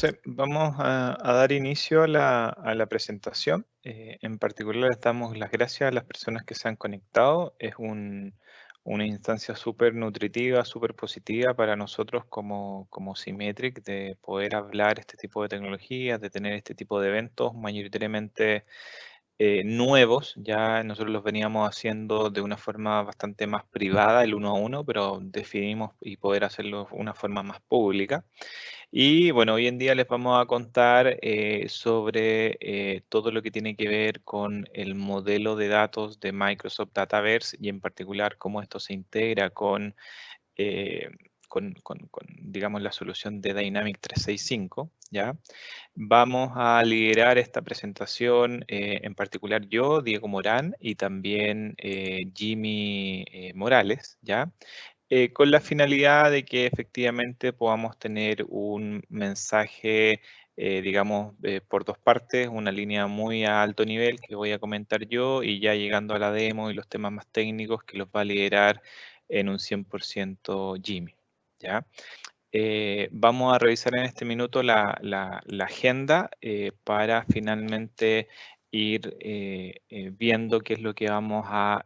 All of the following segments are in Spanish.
Entonces, vamos a dar inicio a la presentación. En particular, les damos las gracias a las personas que se han conectado. Es una instancia súper nutritiva, súper positiva para nosotros como Symmetric de poder hablar este tipo de tecnologías, de tener este tipo de eventos mayoritariamente nuevos. Ya nosotros los veníamos haciendo de una forma bastante más privada, el uno a uno, pero decidimos y poder hacerlo de una forma más pública. Y bueno, hoy en día les vamos a contar sobre todo lo que tiene que ver con el modelo de datos de Microsoft Dataverse y en particular cómo esto se integra eh, digamos, la solución de Dynamics 365, ¿ya? Vamos a liderar esta presentación, en particular yo, Diego Morán, y también Jimmy Morales, ¿ya? Con la finalidad de que efectivamente podamos tener un mensaje, digamos, por dos partes, una línea muy a alto nivel que voy a comentar yo y ya llegando a la demo y los temas más técnicos que los va a liderar en un 100% Jimmy, ¿ya? Vamos a revisar en este minuto la agenda para finalmente ir viendo qué es lo que vamos a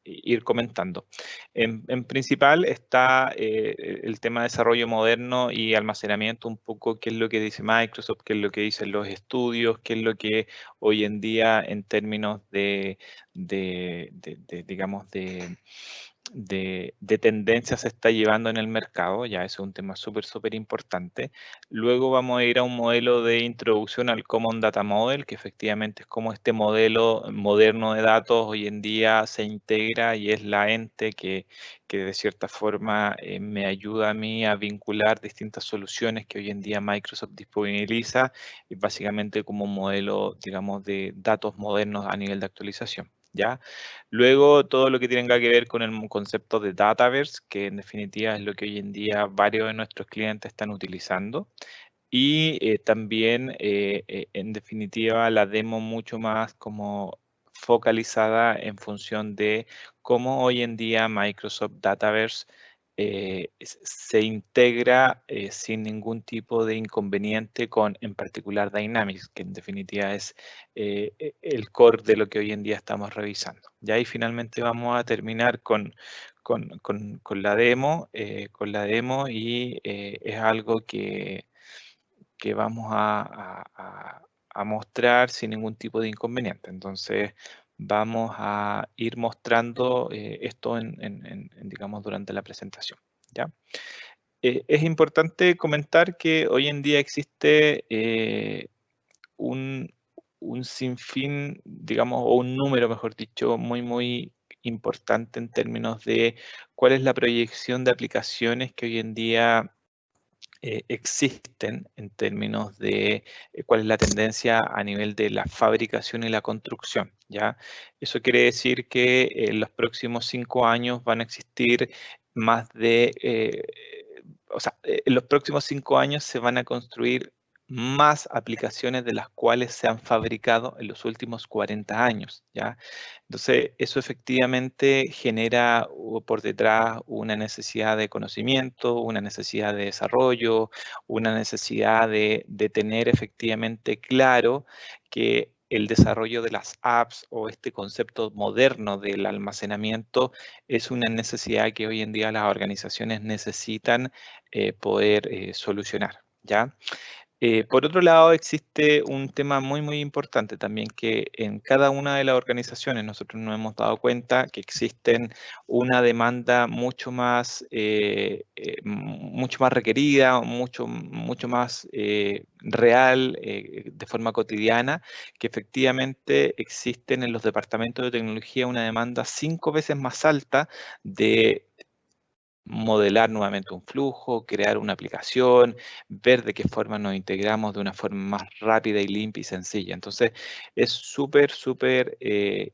ir comentando. En principal está el tema de desarrollo moderno y almacenamiento, un poco qué es lo que dice Microsoft, qué es lo que dicen los estudios, qué es lo que hoy en día en términos digamos, de tendencia se está llevando en el mercado, ya eso es un tema súper importante. Luego vamos a ir a un modelo de introducción al Common Data Model, que efectivamente es como este modelo moderno de datos hoy en día se integra y es la ente que de cierta forma me ayuda a mí a vincular distintas soluciones que hoy en día Microsoft disponibiliza, y básicamente como un modelo, digamos, de datos modernos a nivel de actualización, ¿ya? Luego, todo lo que tenga que ver con el concepto de Dataverse, que en definitiva es lo que hoy en día varios de nuestros clientes están utilizando. Y también, en definitiva, la demo mucho más como focalizada en función de cómo hoy en día Microsoft Dataverse se integra sin ningún tipo de inconveniente con, en particular, Dynamics, que en definitiva es el core de lo que hoy en día estamos revisando. Ya ahí finalmente vamos a terminar con la demo, y es algo que vamos a mostrar sin ningún tipo de inconveniente. Entonces, vamos a ir mostrando esto digamos, durante la presentación, ¿ya? Es importante comentar que hoy en día existe un, un sinfín, digamos, o un número, mejor dicho, muy importante en términos de cuál es la proyección de aplicaciones que hoy en día existen en términos de cuál es la tendencia a nivel de la fabricación y la construcción, ¿ya? Eso quiere decir que en los próximos 5 años van a existir más de, o sea, en los próximos 5 años se van a construir más aplicaciones de las cuales se han fabricado en los últimos 40 años, ¿ya? Entonces, eso efectivamente genera por detrás una necesidad de conocimiento, una necesidad de desarrollo, una necesidad de tener efectivamente claro que el desarrollo de las apps o este concepto moderno del almacenamiento es una necesidad que hoy en día las organizaciones necesitan poder solucionar, ¿ya? Por otro lado, existe un tema muy importante también, que en cada una de las organizaciones nosotros nos hemos dado cuenta que existen una demanda mucho más requerida, mucho más real, de forma cotidiana, que efectivamente existen en los departamentos de tecnología una demanda 5 veces más alta de modelar nuevamente un flujo, crear una aplicación, ver de qué forma nos integramos de una forma más rápida y limpia y sencilla. Entonces, es súper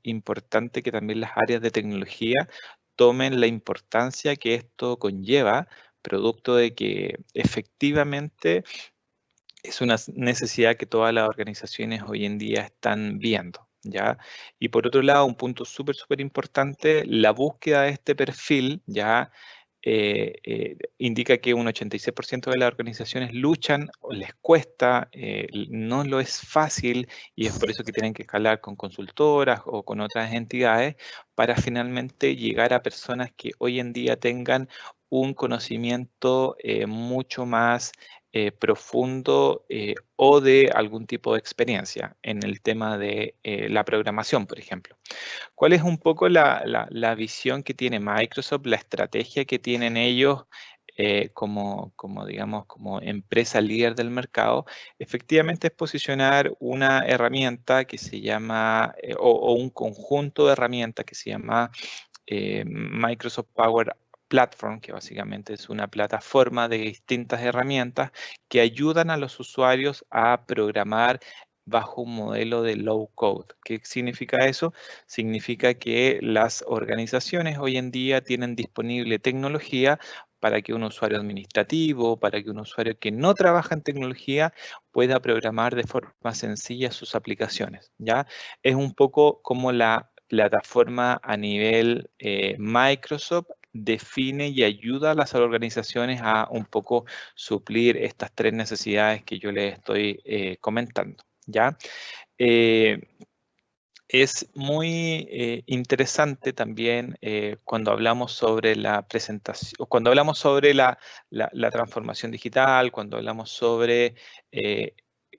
importante que también las áreas de tecnología tomen la importancia que esto conlleva, producto de que efectivamente es una necesidad que todas las organizaciones hoy en día están viendo, ¿ya? Y por otro lado, un punto súper importante, la búsqueda de este perfil, ¿ya? indica que un 86% de las organizaciones luchan o les cuesta, no lo es fácil, y es por eso que tienen que escalar con consultoras o con otras entidades para finalmente llegar a personas que hoy en día tengan un conocimiento mucho más profundo o de algún tipo de experiencia en el tema de la programación, por ejemplo. ¿Cuál es un poco la visión que tiene Microsoft, la estrategia que tienen ellos digamos, como empresa líder del mercado? Efectivamente es posicionar una herramienta que se llama, o un conjunto de herramientas que se llama Microsoft Power Platform, que básicamente es una plataforma de distintas herramientas que ayudan a los usuarios a programar bajo un modelo de low code. ¿Qué significa eso? Significa que las organizaciones hoy en día tienen disponible tecnología para que un usuario administrativo, para que un usuario que no trabaja en tecnología pueda programar de forma sencilla sus aplicaciones, ¿ya? Es un poco como la plataforma a nivel Microsoft define y ayuda a las organizaciones a un poco suplir estas tres necesidades que yo les estoy comentando, ¿ya? Es muy interesante también cuando hablamos sobre la presentación, cuando hablamos sobre la transformación digital, cuando hablamos sobre eh,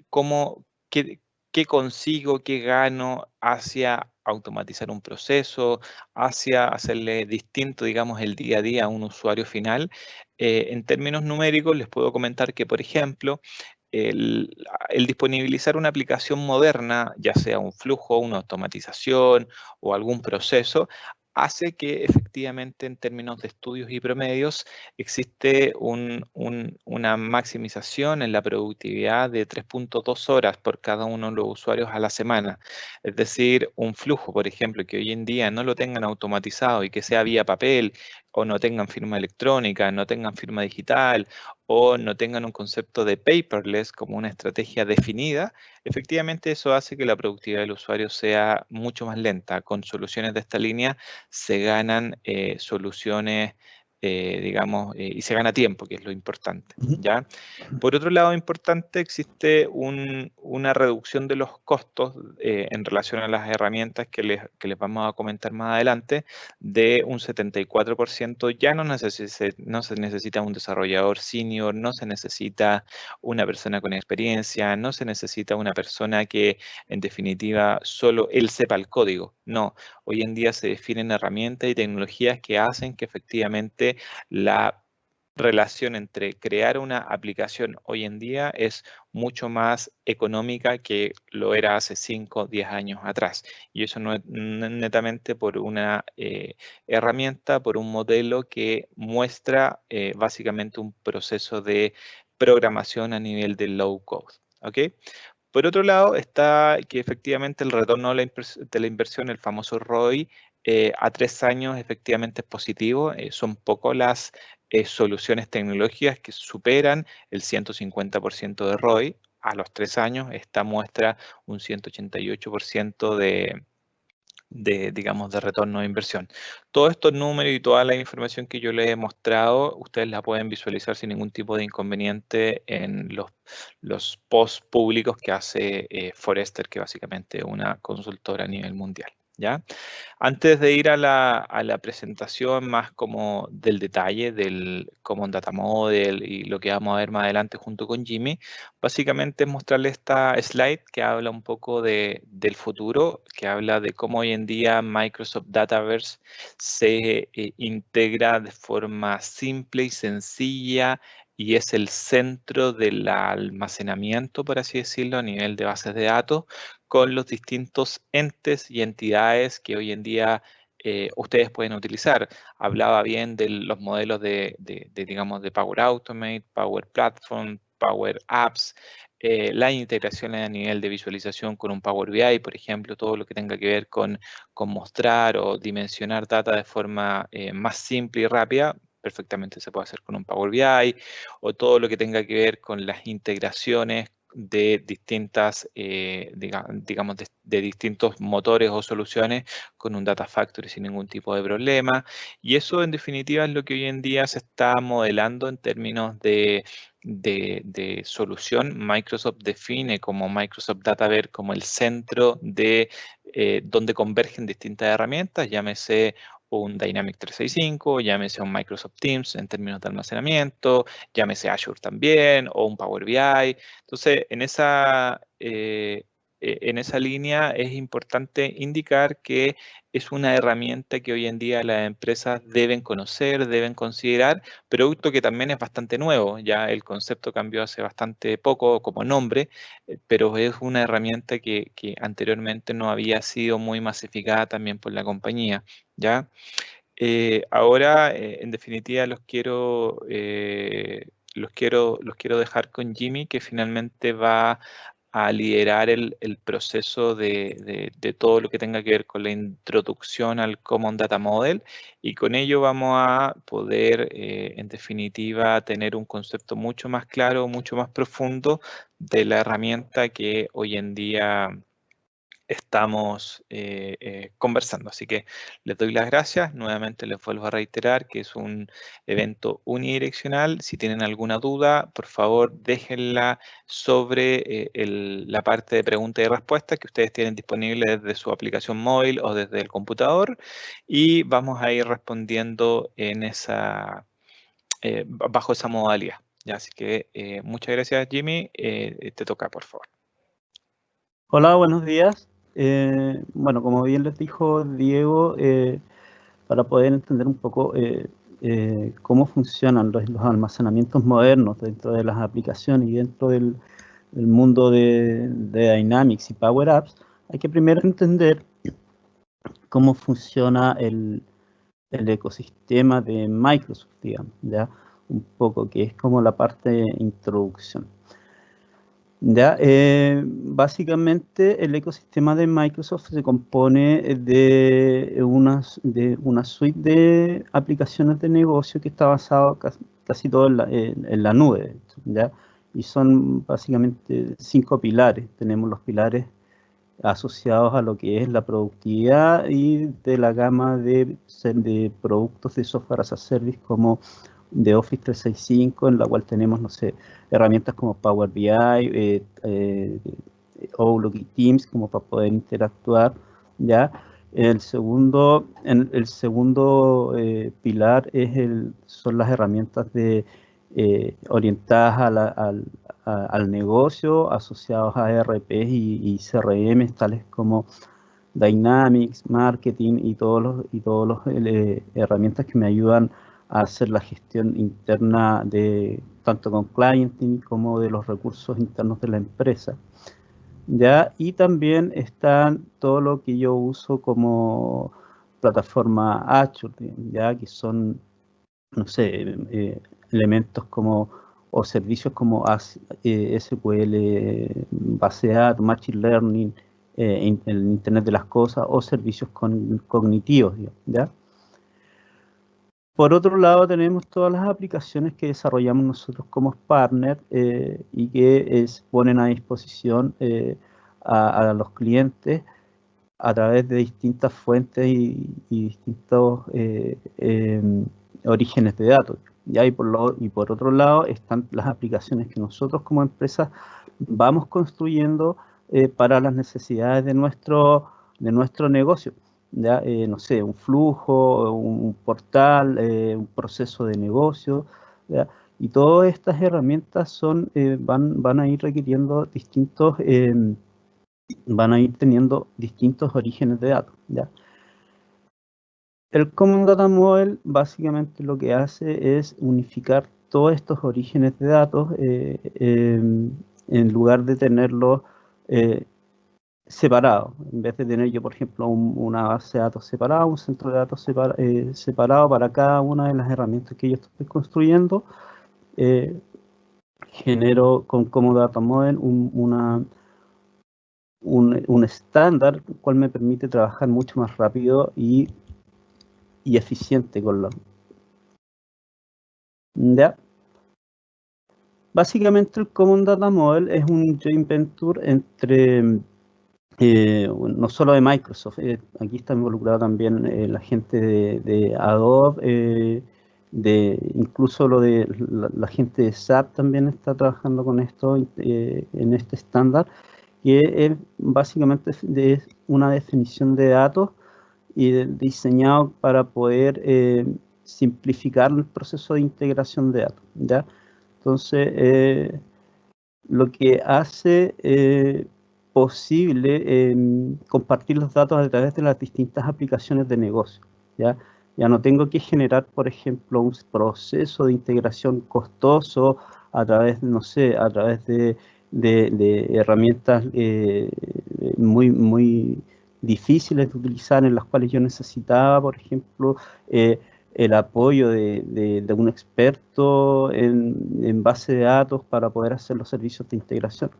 cómo, qué consigo, qué gano hacia automatizar un proceso, hacia hacerle distinto, digamos, el día a día a un usuario final. En términos numéricos, les puedo comentar que, por ejemplo, el disponibilizar una aplicación moderna, ya sea un flujo, una automatización o algún proceso, hace que efectivamente en términos de estudios y promedios existe una maximización en la productividad de 3.2 horas por cada uno de los usuarios a la semana. Es decir, un flujo, por ejemplo, que hoy en día no lo tengan automatizado y que sea vía papel, o no tengan firma electrónica, no tengan firma digital, o no tengan un concepto de paperless como una estrategia definida, efectivamente eso hace que la productividad del usuario sea mucho más lenta. Con soluciones de esta línea se ganan soluciones, digamos, y se gana tiempo, que es lo importante, ¿ya? Por otro lado, importante, existe una reducción de los costos en relación a las herramientas que les vamos a comentar más adelante, de un 74%. Ya no se necesita un desarrollador senior, no se necesita una persona con experiencia, no se necesita una persona que en definitiva solo él sepa el código. No, hoy en día se definen herramientas y tecnologías que hacen que efectivamente la relación entre crear una aplicación hoy en día es mucho más económica que lo era hace 5 o 10 años atrás. Y eso no es netamente por una herramienta, por un modelo que muestra básicamente un proceso de programación a nivel de low code. ¿Ok? Por otro lado, está que efectivamente el retorno de la inversión, el famoso ROI, a 3 años efectivamente es positivo. Son pocas las soluciones tecnológicas que superan el 150% de ROI. A los 3 años, esta muestra un 188% digamos, de retorno de inversión. Todos estos números y toda la información que yo les he mostrado, ustedes la pueden visualizar sin ningún tipo de inconveniente en los posts públicos que hace Forrester, que básicamente es una consultora a nivel mundial, ¿ya? Antes de ir a la presentación más como del detalle del Common Data Model y lo que vamos a ver más adelante junto con Jimmy, básicamente es mostrarles esta slide que habla un poco del futuro, que habla de cómo hoy en día Microsoft Dataverse se integra de forma simple y sencilla y es el centro del almacenamiento, por así decirlo, a nivel de bases de datos, con los distintos entes y entidades que hoy en día ustedes pueden utilizar. Hablaba bien de los modelos digamos, de Power Automate, Power Platform, Power Apps, las integraciones a nivel de visualización con un Power BI, por ejemplo, todo lo que tenga que ver con mostrar o dimensionar data de forma más simple y rápida, perfectamente se puede hacer con un Power BI, o todo lo que tenga que ver con las integraciones de distintas, digamos, de distintos motores o soluciones con un Data Factory sin ningún tipo de problema. Y eso, en definitiva, es lo que hoy en día se está modelando en términos de solución. Microsoft define como Microsoft Dataverse como el centro de donde convergen distintas herramientas, llámese un Dynamics 365, llámese un Microsoft Teams en términos de almacenamiento, llámese Azure también, o un Power BI. Entonces, en esa línea es importante indicar que es una herramienta que hoy en día las empresas deben conocer, deben considerar, producto que también es bastante nuevo. Ya el concepto cambió hace bastante poco como nombre, pero es una herramienta que anteriormente no había sido muy masificada también por la compañía, ¿ya? Ahora, en definitiva, los quiero dejar con Jimmy, que finalmente va a liderar el proceso de todo lo que tenga que ver con la introducción al Common Data Model, y con ello vamos a poder, en definitiva, tener un concepto mucho más claro, mucho más profundo de la herramienta que hoy en día estamos conversando. Así que les doy las gracias. Nuevamente les vuelvo a reiterar que es un evento unidireccional. Si tienen alguna duda, por favor, déjenla sobre la parte de preguntas y respuestas que ustedes tienen disponible desde su aplicación móvil o desde el computador, y vamos a ir respondiendo en bajo esa modalidad. ¿Ya? Así que muchas gracias, Jimmy. Te toca, por favor. Hola, buenos días. Bueno, como bien les dijo Diego, para poder entender un poco cómo funcionan los almacenamientos modernos dentro de las aplicaciones y dentro del mundo de Dynamics y Power Apps, hay que primero entender cómo funciona el ecosistema de Microsoft, digamos, ¿ya? Un poco, que es como la parte de introducción. Ya, básicamente el ecosistema de Microsoft se compone de una suite de aplicaciones de negocio que está basado casi todo en la nube, ¿ya? Y son básicamente 5 pilares. Tenemos los pilares asociados a lo que es la productividad y de la gama de productos de software as a service como de Office 365, en la cual tenemos, no sé, herramientas como Power BI, Outlook y Teams, como para poder interactuar, ¿ya? El segundo pilar son las herramientas orientadas al negocio, asociados a ERPs y CRM, tales como Dynamics, Marketing y todos los herramientas que me ayudan a hacer la gestión interna de tanto con clienting como de los recursos internos de la empresa. ¿Ya? Y también están todo lo que yo uso como plataforma Azure, ¿ya? Que son, no sé, elementos como o servicios como SQL, base de datos, Machine Learning, el Internet de las Cosas o servicios cognitivos, ¿ya? Por otro lado, tenemos todas las aplicaciones que desarrollamos nosotros como partner y que ponen a disposición a los clientes a través de distintas fuentes y distintos orígenes de datos. ¿Ya? Y por otro lado están las aplicaciones que nosotros como empresa vamos construyendo para las necesidades de nuestro negocio. ¿Ya? No sé, un flujo, un portal, un proceso de negocio, ¿ya? Y todas estas herramientas van a ir requiriendo van a ir teniendo distintos orígenes de datos, ¿ya? El Common Data Model básicamente lo que hace es unificar todos estos orígenes de datos en lugar de tenerlos separados. En vez de tener yo, por ejemplo, una base de datos separada, un centro de datos separado para cada una de las herramientas que yo estoy construyendo, genero con Common Data Model un estándar, el cual me permite trabajar mucho más rápido y eficiente con ¿ya? Básicamente el Common Data Model es un joint venture entre, no solo de Microsoft, aquí está involucrado también la gente de Adobe, incluso la gente de SAP también está trabajando con esto en este estándar, que es básicamente una definición de datos y diseñado para poder simplificar el proceso de integración de datos, ¿ya? Entonces, lo que hace posible compartir los datos a través de las distintas aplicaciones de negocio, ¿ya? Ya no tengo que generar, por ejemplo, un proceso de integración costoso a través, no sé, a través de herramientas muy difíciles de utilizar, en las cuales yo necesitaba, por ejemplo, el apoyo de un experto en base de datos para poder hacer los servicios de integración.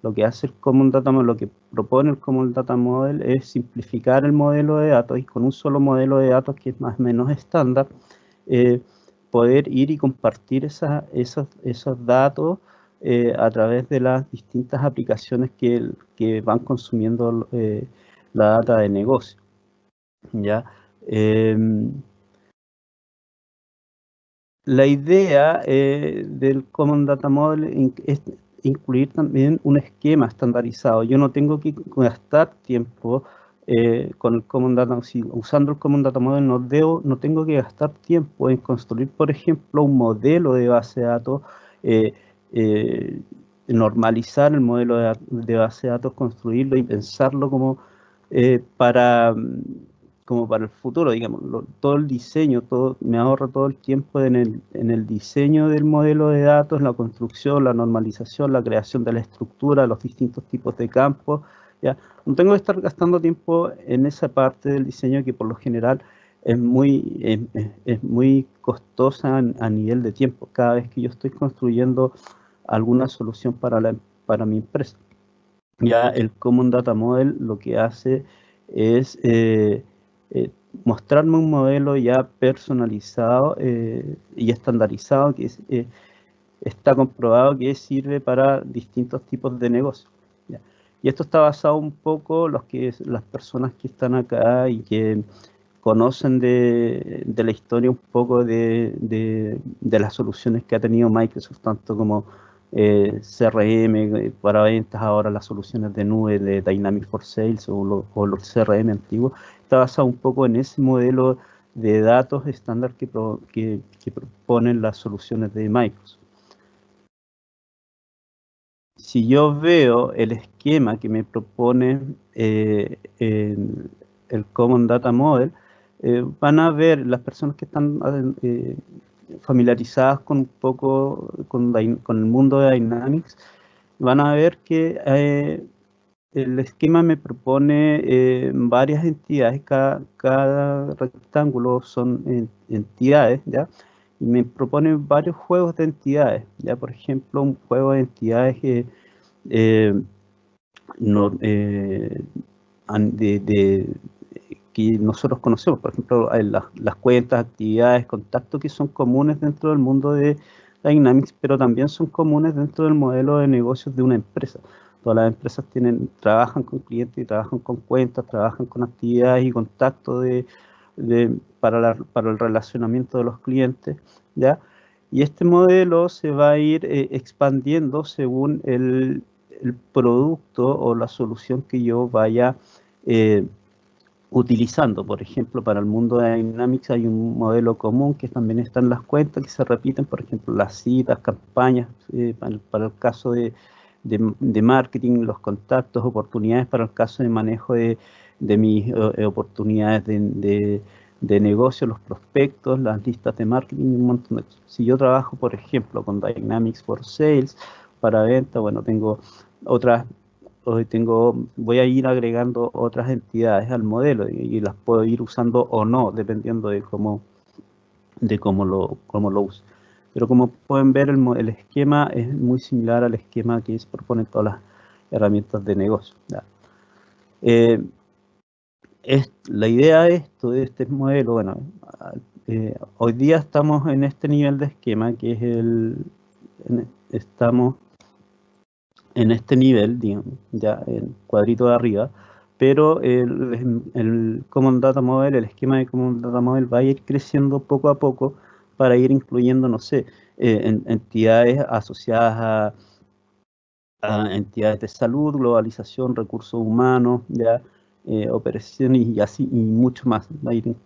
Lo que hace el Common Data Model, lo que propone el Common Data Model es simplificar el modelo de datos y con un solo modelo de datos que es más o menos estándar, poder ir y compartir esos datos a través de las distintas aplicaciones que van consumiendo la data de negocio, ¿ya? La idea del Common Data Model es incluir también un esquema estandarizado. Yo no tengo que gastar tiempo con el Common Data, usando el Common Data Model no tengo que gastar tiempo en construir, por ejemplo, un modelo de base de datos, eh, eh, normalizar el modelo de base de datos, construirlo y pensarlo como como para el futuro, digamos, todo el diseño, me ahorra todo el tiempo en el diseño del modelo de datos, la construcción, la normalización, la creación de la estructura, los distintos tipos de campos, ¿ya? No tengo que estar gastando tiempo en esa parte del diseño que por lo general es muy costosa a nivel de tiempo, cada vez que yo estoy construyendo alguna solución para mi empresa. Ya el Common Data Model lo que hace es eh, mostrarme un modelo ya personalizado y estandarizado que está comprobado que sirve para distintos tipos de negocios. ¿Ya? Y esto está basado un poco las personas que están acá y que conocen de la historia un poco de las soluciones que ha tenido Microsoft, tanto como CRM para ventas, ahora las soluciones de nube de Dynamics for Sales o los CRM antiguos, está basado un poco en ese modelo de datos estándar que proponen las soluciones de Microsoft. Si yo veo el esquema que me propone el Common Data Model, van a ver las personas que están familiarizadas con un poco con el mundo de Dynamics, van a ver que el esquema me propone varias entidades, cada rectángulo son entidades, ¿ya? Y me propone varios juegos de entidades, ¿ya? Por ejemplo, un juego de entidades eh, no, que nosotros conocemos, por ejemplo, las cuentas, actividades, contactos que son comunes dentro del mundo de Dynamics, pero también son comunes dentro del modelo de negocios de una empresa. Todas las empresas trabajan con clientes y trabajan con cuentas, trabajan con actividades y contactos para el relacionamiento de los clientes, ¿ya? Y este modelo se va a ir expandiendo según el producto o la solución que yo vaya utilizando. Por ejemplo, para el mundo de Dynamics hay un modelo común que también está en las cuentas, que se repiten, por ejemplo, las citas, campañas, para el caso de marketing, los contactos, oportunidades para el caso de manejo de mis oportunidades de negocio, los prospectos, las listas de marketing, un montón de cosas. Si yo trabajo, por ejemplo, con Dynamics for Sales, para venta, bueno, tengo otras, voy a ir agregando otras entidades al modelo y las puedo ir usando o no, dependiendo de cómo lo use. Pero como pueden ver, el esquema es muy similar al esquema que proponen todas las herramientas de negocio. La idea de este modelo, bueno, hoy día estamos en este nivel de esquema, que es estamos en este nivel, digamos, ya el cuadrito de arriba, pero el Common Data Model, el esquema de Common Data Model va a ir creciendo poco a poco para ir incluyendo, no sé, entidades asociadas a entidades de salud, globalización, recursos humanos, ya operaciones y así, y mucho más. Va a ir